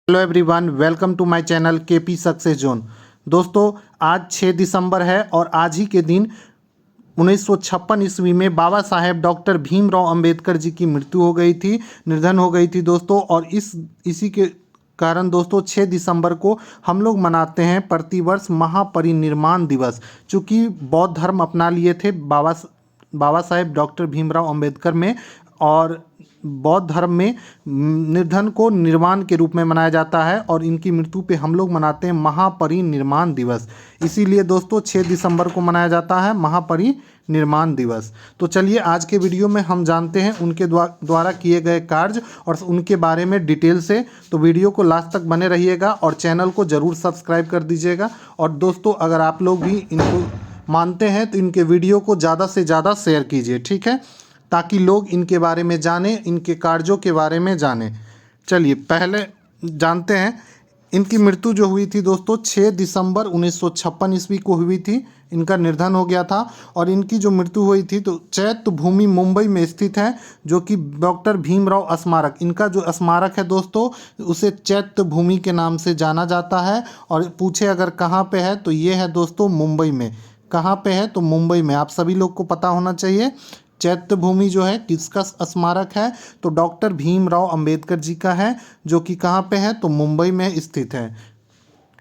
Hello everyone, welcome to my channel KP success zone. दोस्तों, आज 6 दिसंबर है और आज ही के दिन 1956 ईस्वी में बाबा साहेब डॉक्टर भीमराव अंबेडकर जी की मृत्यु हो गई थी, निधन हो गई थी दोस्तों। और इसी के कारण दोस्तों 6 दिसंबर को हम लोग मनाते हैं प्रतिवर्ष महापरिनिर्वाण दिवस। चूँकि बौद्ध धर्म अपना लिए थे बाबा साहेब डॉक्टर भीमराव अंबेडकर में, और बौद्ध धर्म में निर्धन को निर्वाण के रूप में मनाया जाता है और इनकी मृत्यु पे हम लोग मनाते हैं महापरिनिर्वाण दिवस। इसीलिए दोस्तों 6 दिसंबर को मनाया जाता है महापरिनिर्वाण दिवस। तो चलिए आज के वीडियो में हम जानते हैं उनके द्वारा किए गए कार्य और उनके बारे में डिटेल से। तो वीडियो को लास्ट तक बने रहिएगा और चैनल को ज़रूर सब्सक्राइब कर दीजिएगा। और दोस्तों, अगर आप लोग भी इनको मानते हैं तो इनके वीडियो को ज़्यादा से ज़्यादा शेयर कीजिए, ठीक है, ताकि लोग इनके बारे में जानें, इनके कार्यों के बारे में जानें। चलिए पहले जानते हैं इनकी मृत्यु जो हुई थी दोस्तों 6 दिसंबर 1956 ईस्वी को हुई थी। इनका निधन हो गया था और इनकी जो मृत्यु हुई थी तो चैत्य भूमि मुंबई में स्थित है, जो कि डॉक्टर भीमराव स्मारक, इनका जो स्मारक है दोस्तों उसे चैत्य भूमि के नाम से जाना जाता है। और पूछे अगर कहाँ पे है तो ये है दोस्तों मुंबई में। कहाँ पे है तो मुंबई में, आप सभी लोग को पता होना चाहिए। चैत्य भूमि जो है किसका स्मारक है तो डॉक्टर भीमराव अंबेडकर जी का है, जो कि कहाँ पे है तो मुंबई में स्थित है।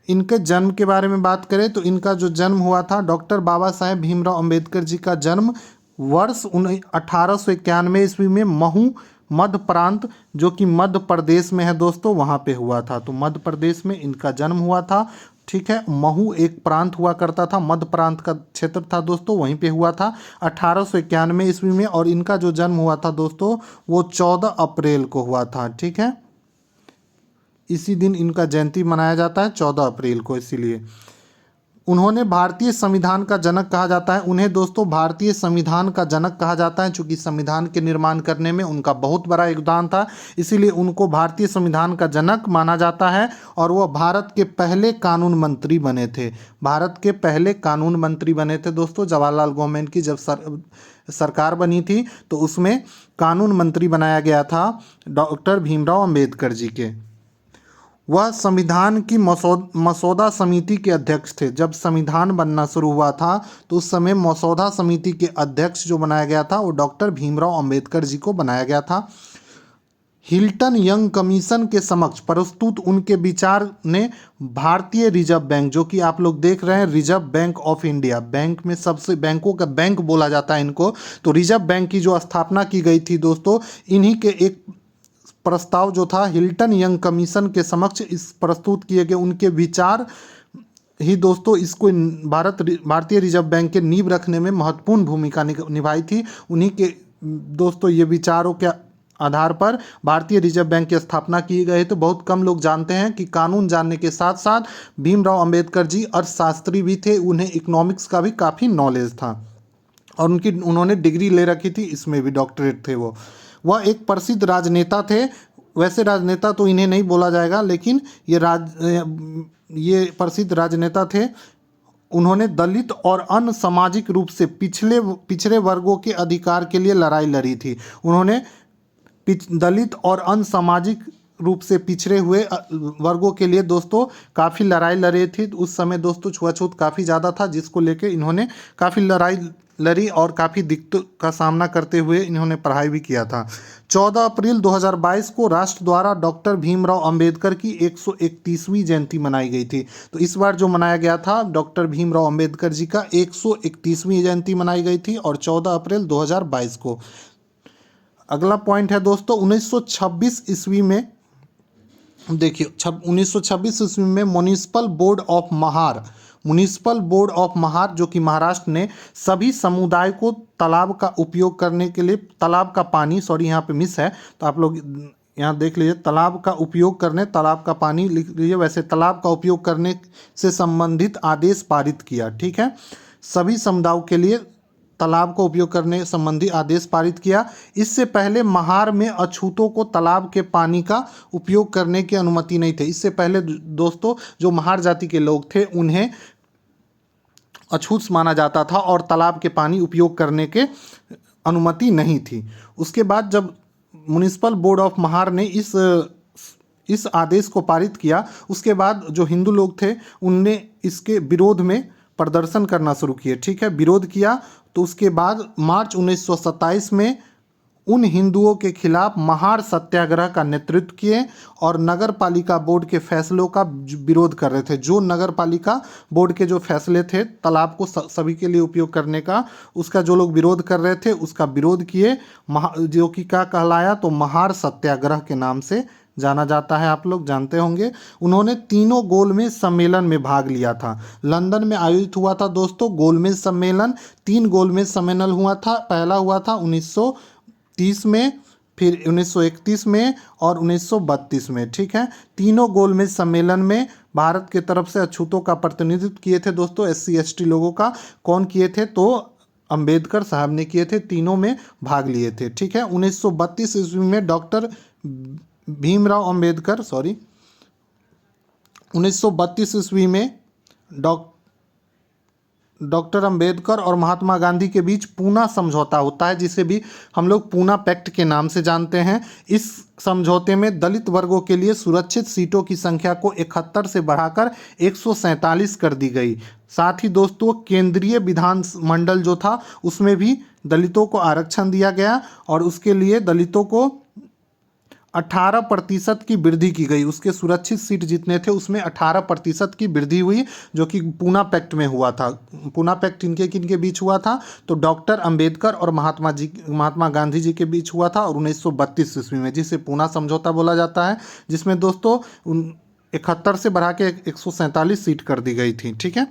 इनके जन्म के बारे में बात करें तो इनका जो जन्म हुआ था, डॉक्टर बाबा साहेब भीमराव अंबेडकर जी का जन्म वर्ष 1891 ईस्वी में महू मध्य प्रांत, जो कि मध्य प्रदेश में है दोस्तों, वहाँ पे हुआ था। तो मध्य प्रदेश में इनका जन्म हुआ था, ठीक है। महू एक प्रांत हुआ करता था, मध्य प्रांत का क्षेत्र था दोस्तों, वहीं पे हुआ था 1891 ईस्वी में। और इनका जो जन्म हुआ था दोस्तों वो 14 अप्रैल को हुआ था, ठीक है। इसी दिन इनका जयंती मनाया जाता है 14 अप्रैल को। इसीलिए उन्होंने भारतीय संविधान का जनक कहा जाता है। उन्हें दोस्तों भारतीय संविधान का जनक कहा जाता है, क्योंकि संविधान के निर्माण करने में उनका बहुत बड़ा योगदान था, इसीलिए उनको भारतीय संविधान का जनक माना जाता है। और वह भारत के पहले कानून मंत्री बने थे। भारत के पहले कानून मंत्री बने थे दोस्तों। जवाहरलाल गवर्नमेंट की जब सरकार बनी थी तो उसमें कानून मंत्री बनाया गया था डॉक्टर भीमराव अंबेडकर जी के। वह संविधान की मसौदा समिति के अध्यक्ष थे। जब संविधान बनना शुरू हुआ था तो उस समय मसौदा समिति के अध्यक्ष जो बनाया गया था वो डॉक्टर भीमराव अंबेडकर जी को बनाया गया था। हिल्टन यंग कमीशन के समक्ष प्रस्तुत उनके विचार ने भारतीय रिजर्व बैंक, जो कि आप लोग देख रहे हैं reserve bank of India, bank में सबसे बैंकों का बैंक बोला जाता है इनको, तो रिजर्व बैंक की जो स्थापना की गई थी दोस्तों, इन्हीं के एक प्रस्ताव जो था हिल्टन यंग कमीशन के समक्ष इस प्रस्तुत किए गए उनके विचार ही दोस्तों इसको भारतीय रिजर्व बैंक के नींव रखने में महत्वपूर्ण भूमिका निभाई थी। उन्हीं के दोस्तों ये विचारों के आधार पर भारतीय रिजर्व बैंक की स्थापना की गई। तो बहुत कम लोग जानते हैं कि कानून जानने के साथ साथ भीमराव अंबेडकर जी अर्थशास्त्री भी थे, उन्हें इकोनॉमिक्स का भी काफ़ी नॉलेज था और उन्होंने डिग्री ले रखी थी, इसमें भी डॉक्टरेट थे। वह एक प्रसिद्ध राजनेता थे। वैसे राजनेता तो इन्हें नहीं बोला जाएगा, लेकिन ये प्रसिद्ध राजनेता थे। उन्होंने दलित और अन्य सामाजिक रूप से पिछड़े वर्गों के अधिकार के लिए लड़ाई लड़ी थी। उन्होंने दलित और अन्य सामाजिक रूप से पिछड़े हुए वर्गों के लिए दोस्तों काफ़ी लड़ाई लड़ी थी। उस समय दोस्तों छुआछूत काफ़ी ज़्यादा था, जिसको लेके इन्होंने काफ़ी लड़ाई लड़ी और काफ़ी दिक्कतों का सामना करते हुए इन्होंने पढ़ाई भी किया था। 14 अप्रैल 2022 को राष्ट्र द्वारा डॉक्टर भीमराव अंबेडकर की 131वीं जयंती मनाई गई थी। तो इस बार जो मनाया गया था डॉक्टर भीमराव अंबेडकर जी का 131वीं जयंती मनाई गई थी और 14 अप्रैल 2022 को। अगला पॉइंट है दोस्तों 1926 ईस्वी में, देखिए 1926 ईस्वी में म्युनिसिपल बोर्ड ऑफ महार जो कि महाराष्ट्र ने सभी समुदाय को तालाब का उपयोग करने के लिए, तालाब का पानी, सॉरी यहाँ पे मिस है तो आप लोग यहाँ देख लीजिए, तालाब का उपयोग करने, तालाब का पानी लिख लीजिए, वैसे तालाब का उपयोग करने से संबंधित आदेश पारित किया, ठीक है। सभी समुदायों के लिए तालाब का उपयोग करने संबंधी आदेश पारित किया। इससे पहले महार में अछूतों को तालाब के पानी का उपयोग करने की अनुमति नहीं थी। इससे पहले दोस्तों जो महार जाति के लोग थे उन्हें अछूत माना जाता था और तालाब के पानी उपयोग करने के अनुमति नहीं थी। उसके बाद जब म्युनिसिपल बोर्ड ऑफ महार ने इस इस आदेश को पारित किया, उसके बाद जो हिंदू लोग थे उनने इसके विरोध में प्रदर्शन करना शुरू किए। ठीक है, विरोध किया। तो उसके बाद मार्च 1927 में उन हिंदुओं के खिलाफ महार सत्याग्रह का नेतृत्व किए और नगर पालिका बोर्ड के फैसलों का विरोध कर रहे थे। जो नगर पालिका बोर्ड के जो फैसले थे तालाब को सभी के लिए उपयोग करने का, उसका जो लोग विरोध कर रहे थे उसका विरोध किए, जो कि क्या कहलाया, तो महार सत्याग्रह के नाम से जाना जाता है, आप लोग जानते होंगे। उन्होंने तीनों गोलमेज सम्मेलन में भाग लिया था। लंदन में आयोजित हुआ था दोस्तों गोलमेज सम्मेलन। 3 गोलमेज सम्मेलन हुआ था। पहला हुआ था 1930 में, फिर 1931 में और 1932 में। ठीक है, तीनों गोलमेज सम्मेलन में भारत के तरफ से अछूतों का प्रतिनिधित्व किए थे दोस्तों, SC ST लोगों का। कौन किए थे, तो अंबेडकर साहब ने किए थे, तीनों में भाग लिए थे। ठीक है, 1932 ईस्वी में डॉक्टर भीमराव अंबेडकर 1932 ईस्वी में डॉक्टर अंबेडकर और महात्मा गांधी के बीच पूना समझौता होता है, जिसे भी हम लोग पूना पैक्ट के नाम से जानते हैं। इस समझौते में दलित वर्गों के लिए सुरक्षित सीटों की संख्या को 71 से बढ़ाकर 147 कर दी गई। साथ ही दोस्तों केंद्रीय विधान मंडल जो था उसमें भी दलितों को आरक्षण दिया गया और उसके लिए दलितों को 18% की वृद्धि की गई। उसके सुरक्षित सीट जितने थे उसमें 18% की वृद्धि हुई, जो कि पूना पैक्ट में हुआ था। पूना पैक्ट किनके बीच हुआ था, तो डॉक्टर अंबेडकर और महात्मा गांधी जी के बीच हुआ था, और 1932 ईस्वी में, जिसे पूना समझौता बोला जाता है, जिसमें दोस्तों 71 से बढ़ा के 147 सीट कर दी गई थी। ठीक है,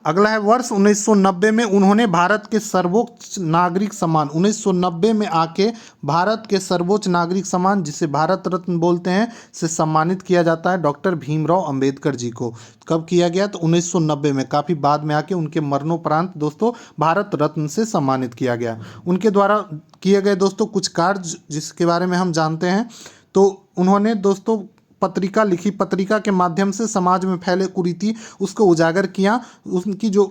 अगला है वर्ष 1990 में उन्होंने भारत के सर्वोच्च नागरिक सम्मान 1990 में आके भारत के सर्वोच्च नागरिक सम्मान, जिसे भारत रत्न बोलते हैं, से सम्मानित किया जाता है डॉक्टर भीमराव अंबेडकर जी को। कब किया गया, तो 1990 में, काफ़ी बाद में आके उनके मरणोपरांत दोस्तों भारत रत्न से सम्मानित किया गया। उनके द्वारा किए गए दोस्तों कुछ कार्य जिसके बारे में हम जानते हैं, तो उन्होंने दोस्तों पत्रिका लिखी, पत्रिका के माध्यम से समाज में फैले कुरीति उसको उजागर किया। उनकी जो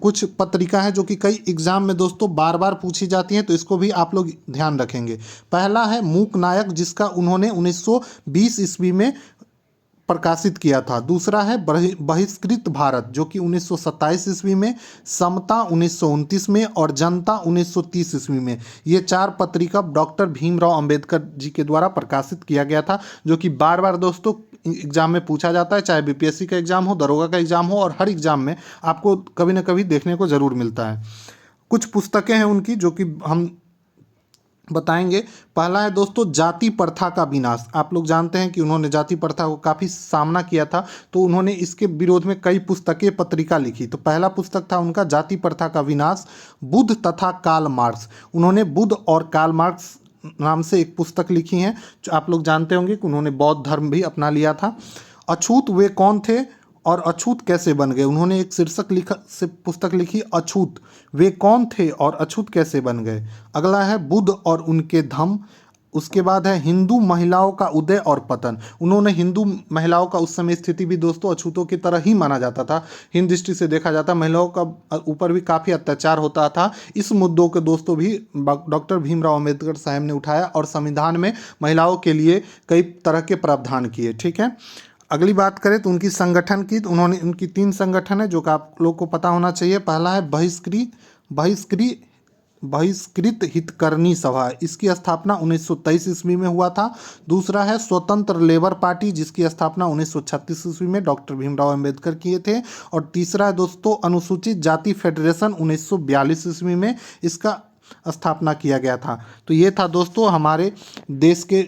कुछ पत्रिका है जो कि कई एग्जाम में दोस्तों बार बार पूछी जाती हैं, तो इसको भी आप लोग ध्यान रखेंगे। पहला है मूक नायक, जिसका उन्होंने 1920 ईस्वी में प्रकाशित किया था। दूसरा है बहिष्कृत भारत, जो कि 1927 ईस्वी में, समता 1929 में और जनता 1930 ईस्वी में। ये 4 पत्रिका डॉक्टर भीमराव अंबेडकर जी के द्वारा प्रकाशित किया गया था, जो कि बार बार दोस्तों एग्जाम में पूछा जाता है, चाहे BPSC का एग्जाम हो, दरोगा का एग्जाम हो, और हर एग्जाम में आपको कभी ना कभी देखने को जरूर मिलता है। कुछ पुस्तकें हैं उनकी जो कि हम बताएंगे। पहला है दोस्तों जाति प्रथा का विनाश। आप लोग जानते हैं कि उन्होंने जाति प्रथा को काफ़ी सामना किया था, तो उन्होंने इसके विरोध में कई पुस्तकें पत्रिका लिखी। तो पहला पुस्तक था उनका जाति प्रथा का विनाश, बुद्ध तथा कार्ल मार्क्स। उन्होंने बुद्ध और कार्ल मार्क्स नाम से एक पुस्तक लिखी है, जो आप लोग जानते होंगे कि उन्होंने बौद्ध धर्म भी अपना लिया था। अछूत वे कौन थे और अछूत कैसे बन गए, उन्होंने एक शीर्षक से पुस्तक लिखी, अछूत वे कौन थे और अछूत कैसे बन गए। अगला है बुद्ध और उनके धम्म। उसके बाद है हिंदू महिलाओं का उदय और पतन। उन्होंने हिंदू महिलाओं का उस समय स्थिति भी दोस्तों अछूतों की तरह ही माना जाता था। हिंद दृष्टि से देखा जाता, महिलाओं का ऊपर भी काफ़ी अत्याचार होता था। इस मुद्दों के दोस्तों भी डॉक्टर भीमराव अंबेडकर साहब ने उठाया और संविधान में महिलाओं के लिए कई तरह के प्रावधान किए। ठीक है, अगली बात करें तो उनकी संगठन की, तो उन्होंने उनकी 3 संगठन है जो कि आप लोग को पता होना चाहिए। पहला है बहिष्कृत हितकर्मी सभा, इसकी स्थापना 1923 ईस्वी में हुआ था। दूसरा है स्वतंत्र लेबर पार्टी, जिसकी स्थापना 1936 ईस्वी में डॉक्टर भीमराव अंबेडकर किए थे। और तीसरा है दोस्तों अनुसूचित जाति फेडरेशन, 1942 ईस्वी में इसका स्थापना किया गया था। तो ये था दोस्तों हमारे देश के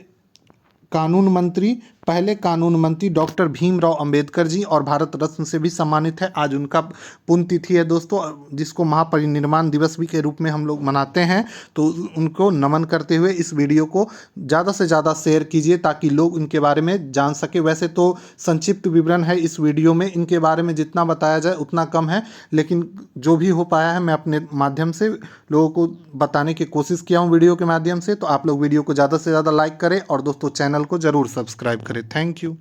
कानून मंत्री, पहले कानून मंत्री डॉक्टर भीमराव अंबेडकर जी, और भारत रत्न से भी सम्मानित है। आज उनका पुण्यतिथि है दोस्तों, जिसको महापरिनिर्वाण दिवस भी के रूप में हम लोग मनाते हैं। तो उनको नमन करते हुए इस वीडियो को ज़्यादा से ज़्यादा शेयर कीजिए ताकि लोग इनके बारे में जान सके। वैसे तो संक्षिप्त विवरण है इस वीडियो में, इनके बारे में जितना बताया जाए उतना कम है, लेकिन जो भी हो पाया है मैं अपने माध्यम से लोगों को बताने की कोशिश किया हूँ वीडियो के माध्यम से। तो आप लोग वीडियो को ज़्यादा से ज़्यादा लाइक करें और दोस्तों चैनल को ज़रूर सब्सक्राइब करें। Thank you.